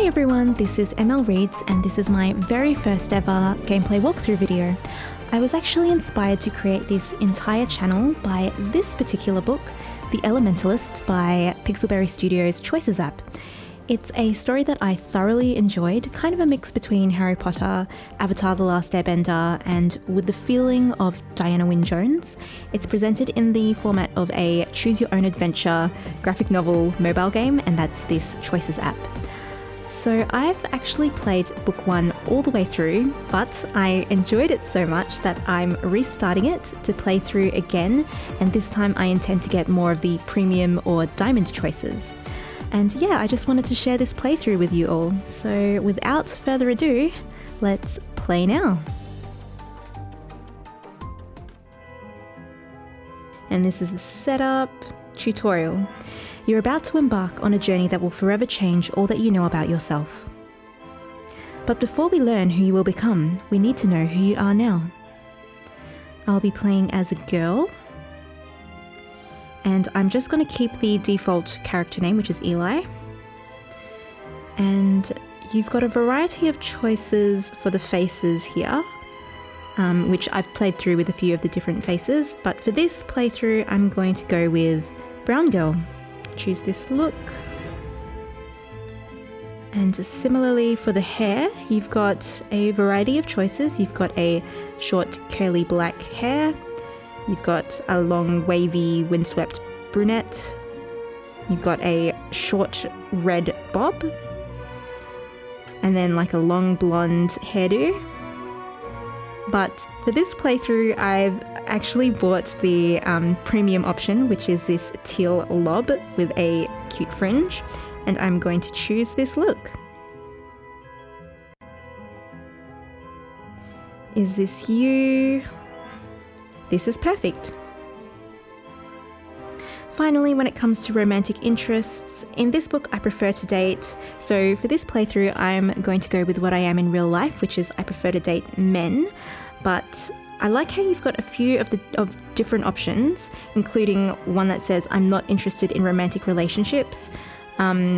everyone, this is ML Reads and this is my very first ever gameplay walkthrough video. I was actually inspired to create this entire channel by this particular book, The Elementalists by Pixelberry Studios Choices app. It's a story that I thoroughly enjoyed, kind of a mix between Harry Potter, Avatar: The Last Airbender, and with the feeling of Diana Wynne Jones. It's presented in the format of a choose-your-own-adventure graphic novel mobile game, and that's this Choices app. So I've actually played book one all the way through, but I enjoyed it so much that I'm restarting it to play through again, and this time I intend to get more of the premium or diamond choices. And yeah, I just wanted to share this playthrough with you all. So without further ado, let's play now. And this is the setup tutorial. You're about to embark on a journey that will forever change all that you know about yourself. But before we learn who you will become, we need to know who you are now. I'll be playing as a girl. And I'm just going to keep the default character name, which is Eli. And you've got a variety of choices for the faces here, which I've played through with a few of the different faces. But for this playthrough, I'm going to go with brown girl. Choose this look. And similarly for the hair, you've got a variety of choices. You've got a short curly black hair. You've got a long wavy windswept brunette. You've got a short red bob. And then like a long blonde hairdo. But for this playthrough, I've actually bought the premium option, which is this teal lob with a cute fringe. And I'm going to choose this look. Is this you? This is perfect. Finally, when it comes to romantic interests, in this book I prefer to date. So for this playthrough, I'm going to go with what I am in real life, which is I prefer to date men. But I like how you've got a few of different options, including one that says I'm not interested in romantic relationships,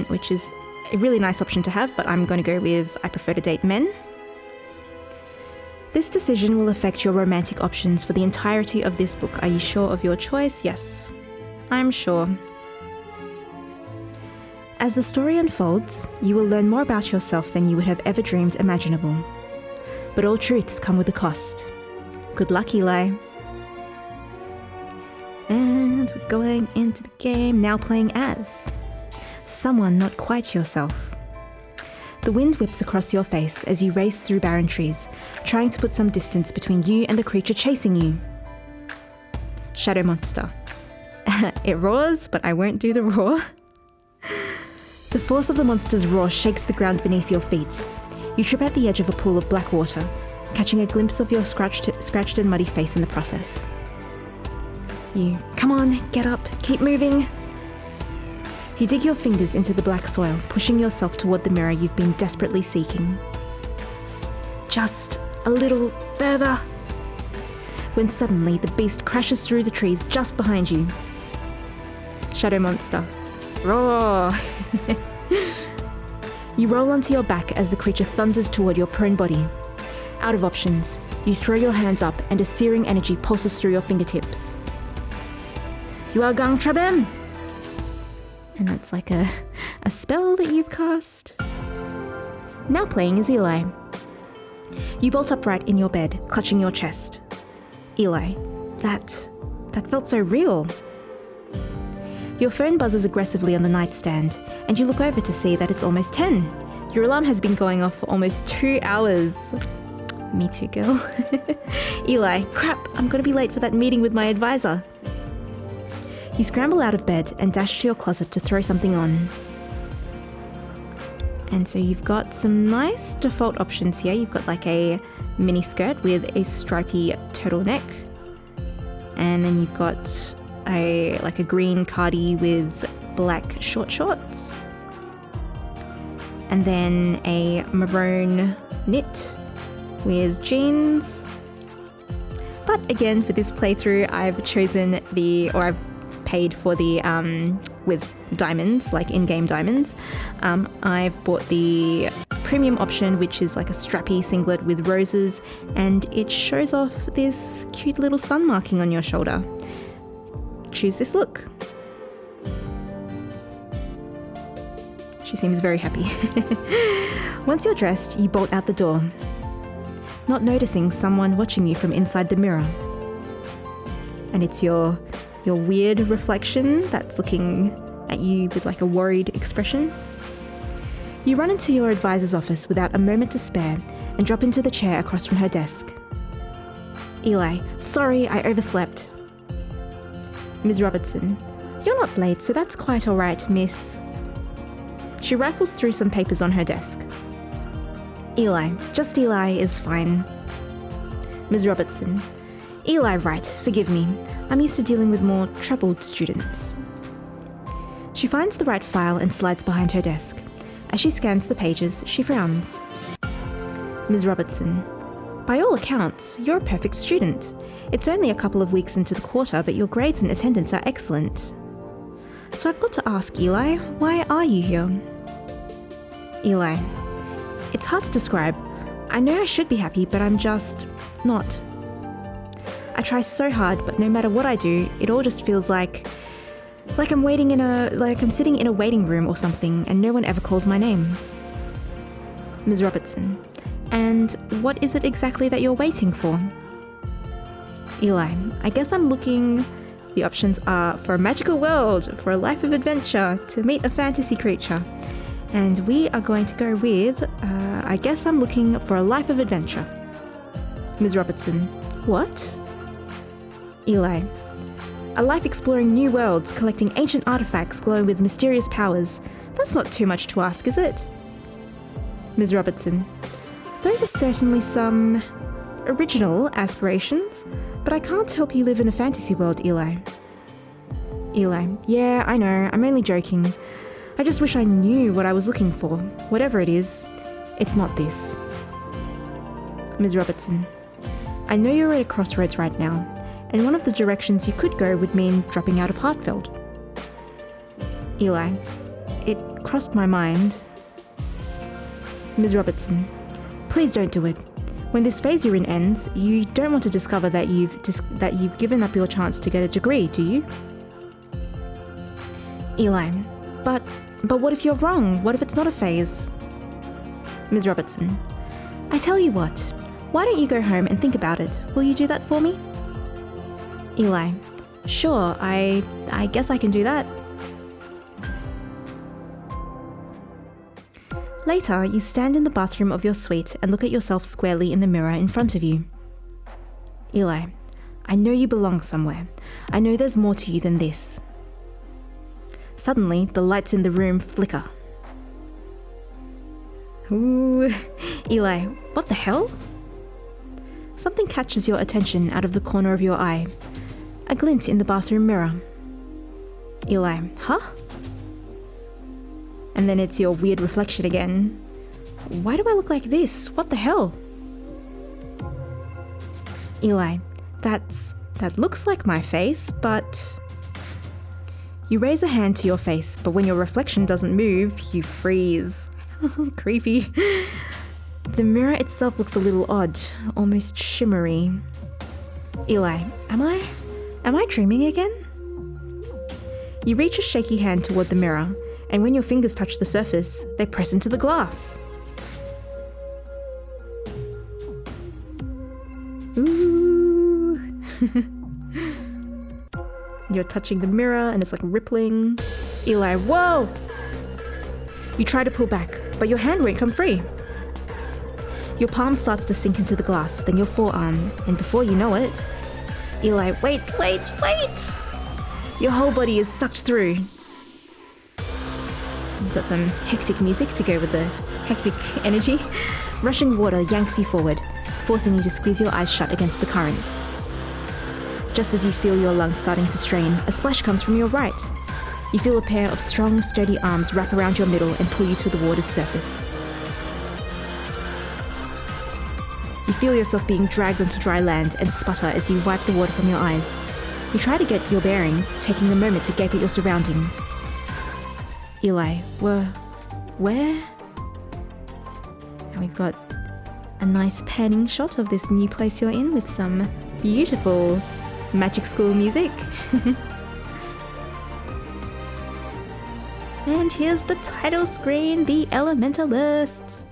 which is a really nice option to have, but I'm going to go with I prefer to date men. This decision will affect your romantic options for the entirety of this book. Are you sure of your choice? Yes, I'm sure. As the story unfolds, you will learn more about yourself than you would have ever dreamed imaginable. But all truths come with a cost. Good luck, Eli. And we're going into the game, now playing as someone not quite yourself. The wind whips across your face as you race through barren trees, trying to put some distance between you and the creature chasing you. Shadow monster. It roars, but I won't do the roar. The force of the monster's roar shakes the ground beneath your feet. You trip at the edge of a pool of black water, catching a glimpse of your scratched and muddy face in the process. Come on, get up, keep moving. You dig your fingers into the black soil, pushing yourself toward the mirror you've been desperately seeking. Just a little further. When suddenly the beast crashes through the trees just behind you. Shadow monster. Roar! You roll onto your back as the creature thunders toward your prone body. Out of options, you throw your hands up and a searing energy pulses through your fingertips. You are Gang Trabem! And that's like a spell that you've cast. Now playing as Eli. You bolt upright in your bed, clutching your chest. Eli, that felt so real. Your phone buzzes aggressively on the nightstand, and you look over to see that it's almost 10. Your alarm has been going off for almost 2 hours. Me too, girl. Eli, crap, I'm gonna be late for that meeting with my advisor. You scramble out of bed and dash to your closet to throw something on. And so you've got some nice default options here. You've got like a mini skirt with a stripy turtleneck. And then you've got a green cardi with black short shorts. And then a maroon knit with jeans. But again, for this playthrough, I've paid for the with diamonds, like in-game diamonds. I've bought the premium option, which is like a strappy singlet with roses, and it shows off this cute little sun marking on your shoulder. Choose this look. She seems very happy. Once you're dressed, you bolt out the door, not noticing someone watching you from inside the mirror. And it's your weird reflection that's looking at you with like a worried expression. You run into your advisor's office without a moment to spare and drop into the chair across from her desk. Eli, sorry, I overslept. Ms. Robertson, you're not late, so that's quite all right, miss. She rifles through some papers on her desk. Eli, just Eli is fine. Ms. Robertson, Eli, right, forgive me. I'm used to dealing with more troubled students. She finds the right file and slides behind her desk. As she scans the pages, she frowns. Ms. Robertson, by all accounts, you're a perfect student. It's only a couple of weeks into the quarter, but your grades and attendance are excellent. So I've got to ask, Eli, why are you here? Eli, it's hard to describe. I know I should be happy, but I'm just not. I try so hard, but no matter what I do, it all just feels like I'm sitting in a waiting room or something, and no one ever calls my name. Ms. Robertson, and what is it exactly that you're waiting for? Eli, I guess I'm looking. The options are for a magical world, for a life of adventure, to meet a fantasy creature. And we are going to go with, I guess I'm looking for a life of adventure. Ms. Robertson, what? Eli, a life exploring new worlds, collecting ancient artifacts glowing with mysterious powers. That's not too much to ask, is it? Ms. Robertson, those are certainly some original aspirations, but I can't help you live in a fantasy world, Eli. Eli, yeah, I know, I'm only joking. I just wish I knew what I was looking for. Whatever it is, it's not this. Ms. Robertson, I know you're at a crossroads right now, and one of the directions you could go would mean dropping out of Hartfeld. Eli, it crossed my mind. Ms. Robertson, please don't do it. When this phase you're in ends, you don't want to discover that you've given up your chance to get a degree, do you? Eli, but what if you're wrong? What if it's not a phase? Ms. Robertson, I tell you what, why don't you go home and think about it? Will you do that for me? Eli, sure, I guess I can do that. Later, you stand in the bathroom of your suite and look at yourself squarely in the mirror in front of you. Eli, I know you belong somewhere. I know there's more to you than this. Suddenly, the lights in the room flicker. Ooh, Eli, what the hell? Something catches your attention out of the corner of your eye. A glint in the bathroom mirror. Eli, huh? And then it's your weird reflection again. Why do I look like this? What the hell? Eli, that looks like my face, but... You raise a hand to your face, but when your reflection doesn't move, you freeze. Creepy. The mirror itself looks a little odd, almost shimmery. Eli, am I dreaming again? You reach a shaky hand toward the mirror, and when your fingers touch the surface, they press into the glass. Ooh. You're touching the mirror and it's like rippling. Eli, whoa! You try to pull back, but your hand won't come free. Your palm starts to sink into the glass, then your forearm, and before you know it, Eli, wait! Your whole body is sucked through. You've got some hectic music to go with the hectic energy. Rushing water yanks you forward, forcing you to squeeze your eyes shut against the current. Just as you feel your lungs starting to strain, a splash comes from your right. You feel a pair of strong, sturdy arms wrap around your middle and pull you to the water's surface. You feel yourself being dragged onto dry land and sputter as you wipe the water from your eyes. You try to get your bearings, taking a moment to gape at your surroundings. Eli, where? And we've got a nice panning shot of this new place you're in with some beautiful magic school music. And here's the title screen, The Elementalists.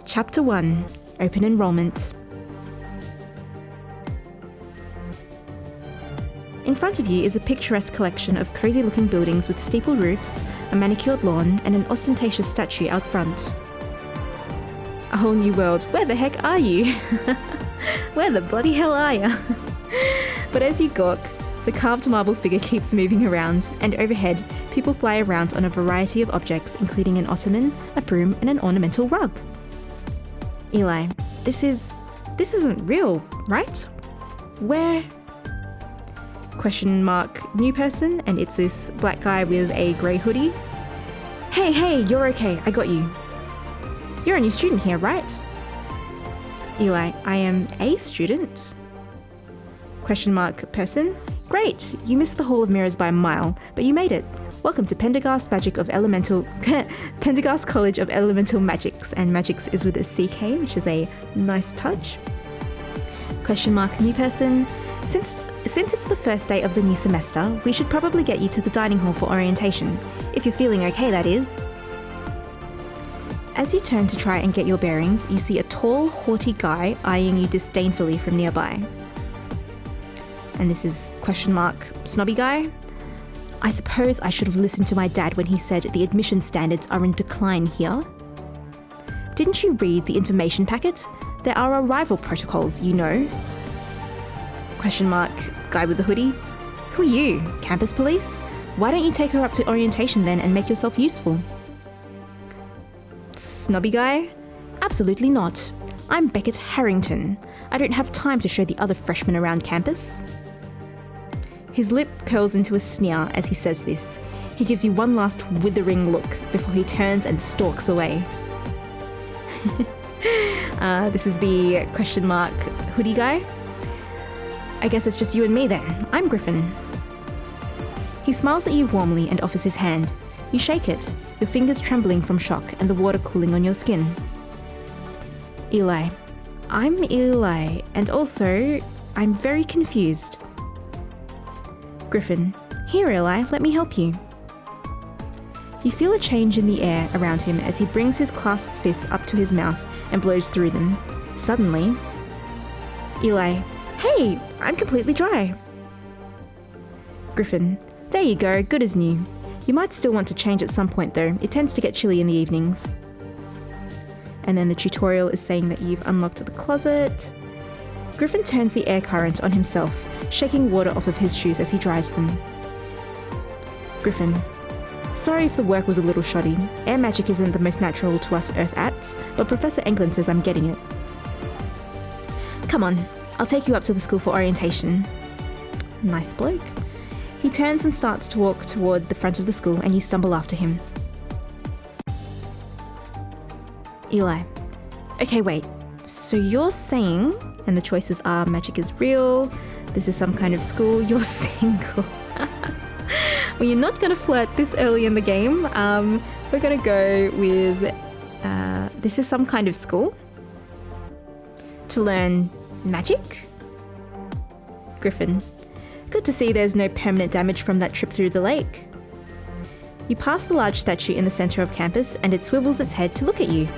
Chapter 1, Open Enrollment. In front of you is a picturesque collection of cozy-looking buildings with steepled roofs, a manicured lawn, and an ostentatious statue out front. A whole new world. Where the heck are you? Where the bloody hell are ya? But as you gawk, the carved marble figure keeps moving around, and overhead, people fly around on a variety of objects, including an ottoman, a broom, and an ornamental rug. Eli, this isn't real, right? Where? Question mark, new person, and it's this black guy with a grey hoodie. Hey, you're okay, I got you. You're a new student here, right? Eli, I am a student. Question mark, person. Great, you missed the Hall of Mirrors by a mile, but you made it. Welcome to Pendergast College of Elemental Magics, and Magics is with a CK, which is a nice touch. Question mark, new person. Since it's the first day of the new semester, we should probably get you to the dining hall for orientation. If you're feeling okay, that is. As you turn to try and get your bearings, you see a tall, haughty guy eyeing you disdainfully from nearby. And this is question mark, snobby guy. I suppose I should have listened to my dad when he said the admission standards are in decline here. Didn't you read the information packet? There are arrival protocols, you know. Question mark, guy with the hoodie. Who are you, campus police? Why don't you take her up to orientation then and make yourself useful? Snobby guy. Absolutely not. I'm Beckett Harrington. I don't have time to show the other freshmen around campus. His lip curls into a sneer as he says this. He gives you one last withering look before he turns and stalks away. This is the question mark hoodie guy. I guess it's just you and me then. I'm Griffin. He smiles at you warmly and offers his hand. You shake it, your fingers trembling from shock and the water cooling on your skin. Eli. I'm Eli, and also, I'm very confused. Griffin. Here, Eli, let me help you. You feel a change in the air around him as he brings his clasped fists up to his mouth and blows through them. Suddenly, Eli. Hey, I'm completely dry. Griffin. There you go, good as new. You might still want to change at some point though, it tends to get chilly in the evenings. And then the tutorial is saying that you've unlocked the closet. Griffin turns the air current on himself, shaking water off of his shoes as he dries them. Griffin. Sorry if the work was a little shoddy. Air magic isn't the most natural to us Earth-ats, but Professor Englund says I'm getting it. Come on, I'll take you up to the school for orientation. Nice bloke. He turns and starts to walk toward the front of the school and you stumble after him. Eli. Okay, wait. So you're saying, and the choices are magic is real, this is some kind of school, you're single. Well, you're not going to flirt this early in the game. We're going to go with, this is some kind of school to learn magic? Griffin. Good to see there's no permanent damage from that trip through the lake. You pass the large statue in the center of campus and it swivels its head to look at you.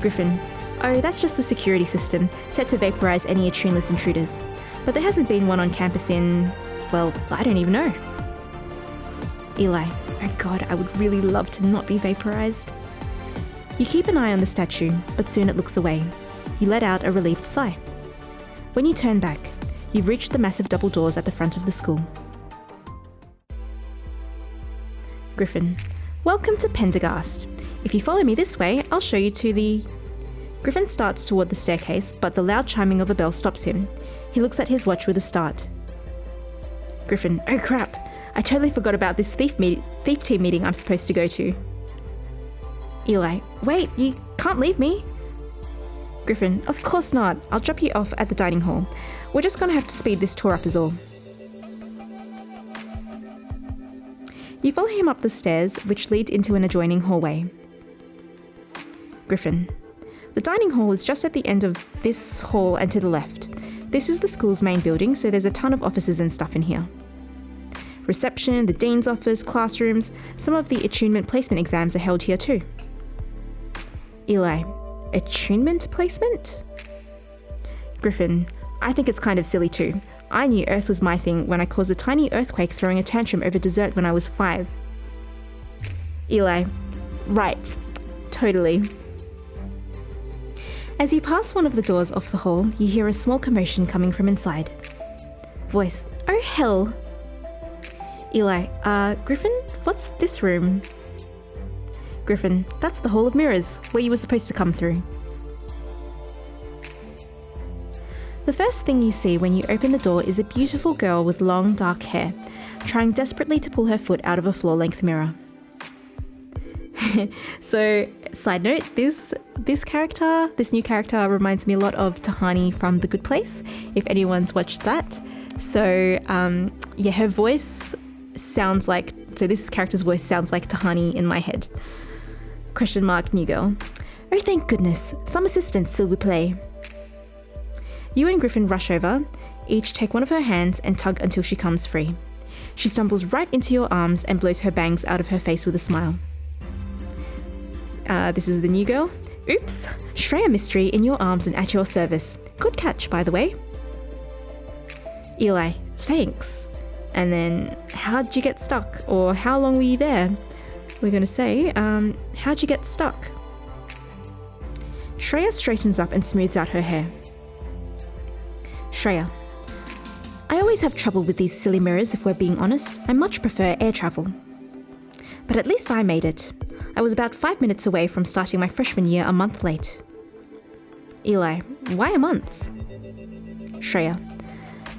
Griffin. Oh, that's just the security system, set to vaporize any attuneless intruders. But there hasn't been one on campus in, well, I don't even know. Eli. Oh god, I would really love to not be vaporized. You keep an eye on the statue, but soon it looks away. You let out a relieved sigh. When you turn back, you've reached the massive double doors at the front of the school. Griffin. Welcome to Pendergast. If you follow me this way, I'll show you to the... Griffin starts toward the staircase, but the loud chiming of a bell stops him. He looks at his watch with a start. Griffin. Oh crap, I totally forgot about this thief team meeting I'm supposed to go to. Eli. Wait, you can't leave me. Griffin, of course not. I'll drop you off at the dining hall. We're just gonna have to speed this tour up is all. You follow him up the stairs, which lead into an adjoining hallway. Griffin, the dining hall is just at the end of this hall and to the left. This is the school's main building, so there's a ton of offices and stuff in here. Reception, the dean's office, classrooms, some of the attunement placement exams are held here too. Eli, attunement placement? Griffin, I think it's kind of silly too. I knew Earth was my thing when I caused a tiny earthquake throwing a tantrum over dessert when I was 5. Eli, right, totally. As you pass one of the doors off the hall, you hear a small commotion coming from inside. Voice, oh hell. Eli, Griffin, what's this room? Griffin, that's the Hall of Mirrors, where you were supposed to come through. The first thing you see when you open the door is a beautiful girl with long, dark hair, trying desperately to pull her foot out of a floor-length mirror. So, side note, this new character reminds me a lot of Tahani from The Good Place, if anyone's watched that. So, her voice sounds like, this character's voice sounds like Tahani in my head. Question mark, new girl. Oh, thank goodness. Some assistance, s'il vous plaît. You and Griffin rush over, each take one of her hands and tug until she comes free. She stumbles right into your arms and blows her bangs out of her face with a smile. This is the new girl. Oops, Shreya Mystery in your arms and at your service. Good catch, by the way. Eli, thanks. And then, how'd you get stuck? Or how long were you there? We're going to say, how'd you get stuck? Shreya straightens up and smooths out her hair. Shreya, I always have trouble with these silly mirrors if we're being honest. I much prefer air travel. But at least I made it. I was about 5 minutes away from starting my freshman year a month late. Eli, why a month? Shreya,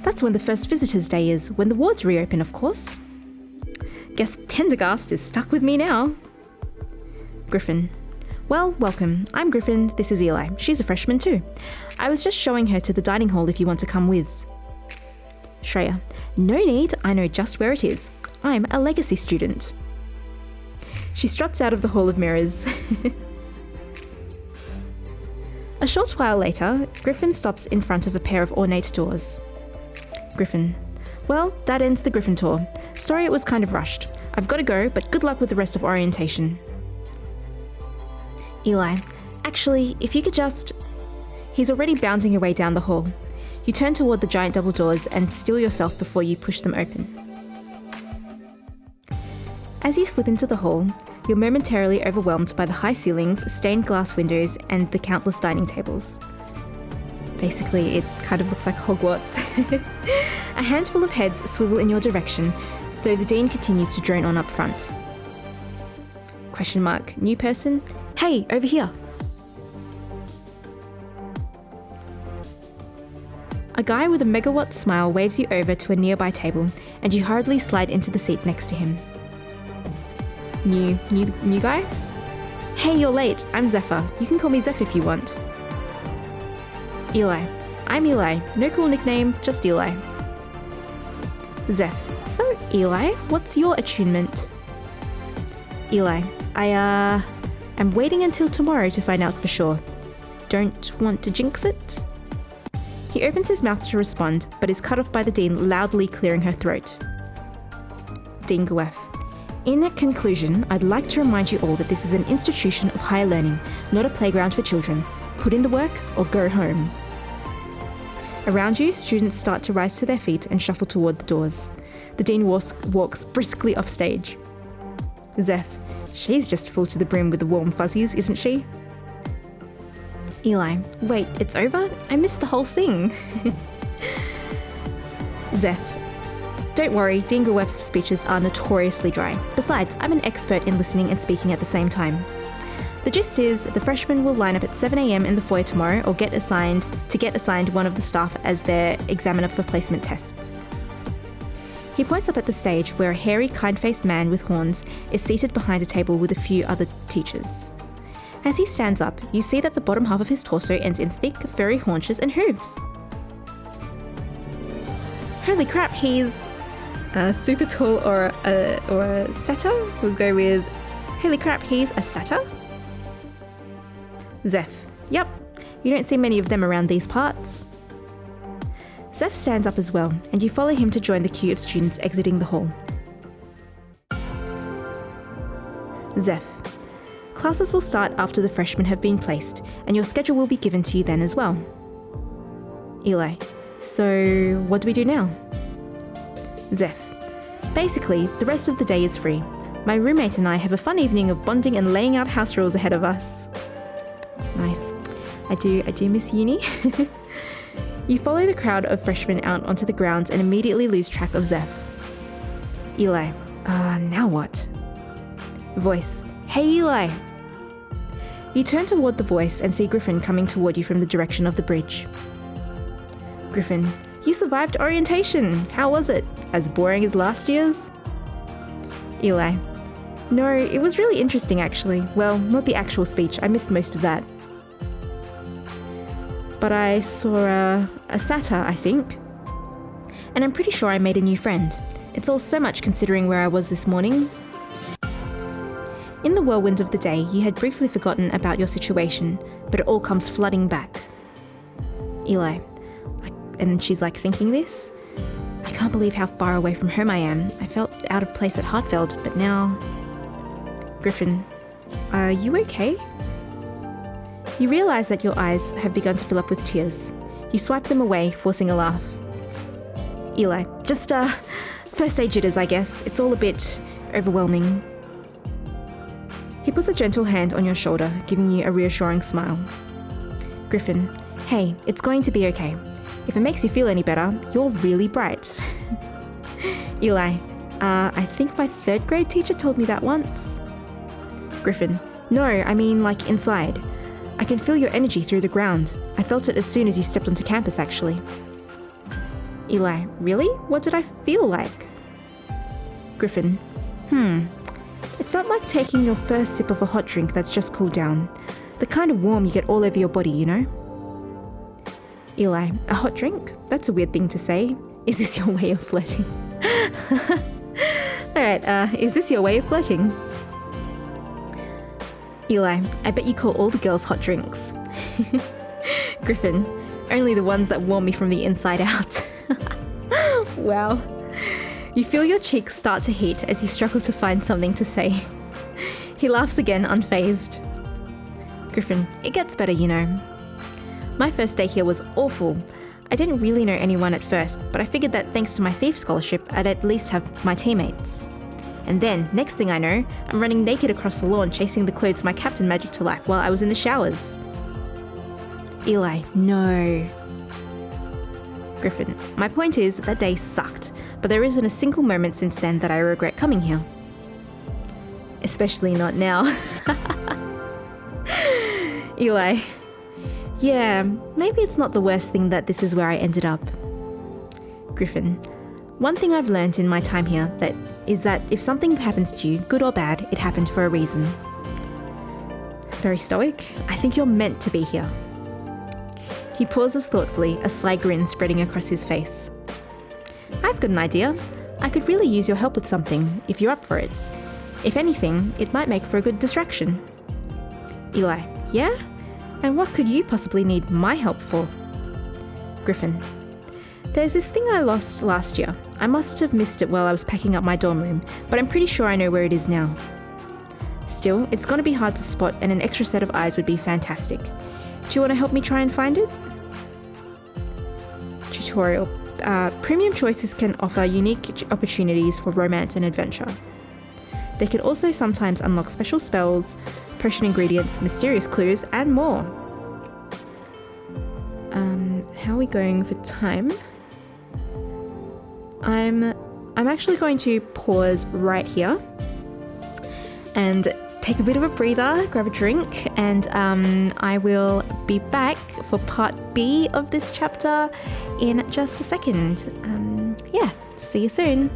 that's when the first visitors' day is, when the wards reopen, of course. Guess Pendergast is stuck with me now. Griffin, well, welcome. I'm Griffin, this is Eli. She's a freshman too. I was just showing her to the dining hall if you want to come with. Shreya, no need, I know just where it is. I'm a legacy student. She struts out of the Hall of Mirrors. A short while later, Griffin stops in front of a pair of ornate doors. Griffin, well, that ends the Griffin tour. Sorry it was kind of rushed. I've got to go, but good luck with the rest of orientation. Eli, actually, if you could just... He's already bounding away down the hall. You turn toward the giant double doors and steel yourself before you push them open. As you slip into the hall, you're momentarily overwhelmed by the high ceilings, stained glass windows, and the countless dining tables. Basically, it kind of looks like Hogwarts. A handful of heads swivel in your direction, though the dean continues to drone on up front. Question mark, new person? Hey, over here! A guy with a megawatt smile waves you over to a nearby table, and you hurriedly slide into the seat next to him. New guy? Hey, you're late. I'm Zephyr. You can call me Zeph if you want. Eli. I'm Eli. No cool nickname, just Eli. Zeph. So, Eli, what's your attunement? Eli. I'm waiting until tomorrow to find out for sure. Don't want to jinx it? He opens his mouth to respond, but is cut off by the dean loudly clearing her throat. Dean Guef. In conclusion, I'd like to remind you all that this is an institution of higher learning, not a playground for children. Put in the work or go home. Around you, students start to rise to their feet and shuffle toward the doors. The dean walks briskly off stage. Zeph. She's just full to the brim with the warm fuzzies, isn't she? Eli. Wait, it's over? I missed the whole thing. Zeph. Don't worry, Dean Guef's speeches are notoriously dry. Besides, I'm an expert in listening and speaking at the same time. The gist is, the freshmen will line up at 7 a.m. in the foyer tomorrow or get assigned one of the staff as their examiner for placement tests. He points up at the stage where a hairy, kind-faced man with horns is seated behind a table with a few other teachers. As he stands up, you see that the bottom half of his torso ends in thick, furry haunches and hooves. Holy crap, he's super tall or a satyr? We'll go with, holy crap, he's a satyr? Zeph. Yep, you don't see many of them around these parts. Zeph stands up as well, and you follow him to join the queue of students exiting the hall. Zeph. Classes will start after the freshmen have been placed, and your schedule will be given to you then as well. Eli. So, what do we do now? Zeph. Basically, the rest of the day is free. My roommate and I have a fun evening of bonding and laying out house rules ahead of us. Nice. I do miss uni. You follow the crowd of freshmen out onto the grounds and immediately lose track of Zeph. Eli. Now what? Voice. Hey Eli! You turn toward the voice and see Griffin coming toward you from the direction of the bridge. Griffin. You survived orientation! How was it? As boring as last year's? Eli. No, it was really interesting actually. Well, not the actual speech, I missed most of that. But I saw a satyr, I think. And I'm pretty sure I made a new friend. It's all so much considering where I was this morning. In the whirlwind of the day, you had briefly forgotten about your situation, but it all comes flooding back. Eli. And she's like thinking this? I can't believe how far away from home I am. I felt out of place at Hartfeld, but now... Griffin. Are you okay? You realise that your eyes have begun to fill up with tears. You swipe them away, forcing a laugh. Eli. Just, first aid jitters, I guess. It's all a bit overwhelming. He puts a gentle hand on your shoulder, giving you a reassuring smile. Griffin. Hey, it's going to be okay. If it makes you feel any better, you're really bright. Eli. I think my 3rd grade teacher told me that once. Griffin. No, I mean like inside. I can feel your energy through the ground. I felt it as soon as you stepped onto campus, actually. Eli. Really? What did I feel like? Griffin. It felt like taking your first sip of a hot drink that's just cooled down. The kind of warm you get all over your body, you know? Eli. A hot drink? That's a weird thing to say. Is this your way of flirting? Alright, is this your way of flirting? Eli. I bet you call all the girls hot drinks. Griffin. Only the ones that warm me from the inside out. Wow. You feel your cheeks start to heat as you struggle to find something to say. He laughs again, unfazed. Griffin. It gets better, you know. My first day here was awful. I didn't really know anyone at first, but I figured that thanks to my thief scholarship, I'd at least have my teammates. And then, next thing I know, I'm running naked across the lawn chasing the clothes my captain magic to life while I was in the showers. Eli. No. Griffin. My point is that day sucked, but there isn't a single moment since then that I regret coming here. Especially not now. Eli. Yeah, maybe it's not the worst thing that this is where I ended up. Griffin. One thing I've learned in my time here is that if something happens to you, good or bad, it happened for a reason. Very stoic. I think you're meant to be here. He pauses thoughtfully, a sly grin spreading across his face. I've got an idea. I could really use your help with something, if you're up for it. If anything, it might make for a good distraction. Eli. Yeah? And what could you possibly need my help for? Griffin. There's this thing I lost last year. I must have missed it while I was packing up my dorm room, but I'm pretty sure I know where it is now. Still, it's gonna be hard to spot and an extra set of eyes would be fantastic. Do you want to help me try and find it? Tutorial. Premium choices can offer unique opportunities for romance and adventure. They can also sometimes unlock special spells, potion ingredients, mysterious clues, and more. How are we going for time? I'm actually going to pause right here and take a bit of a breather, grab a drink, and I will be back for part B of this chapter in just a second. Yeah, see you soon.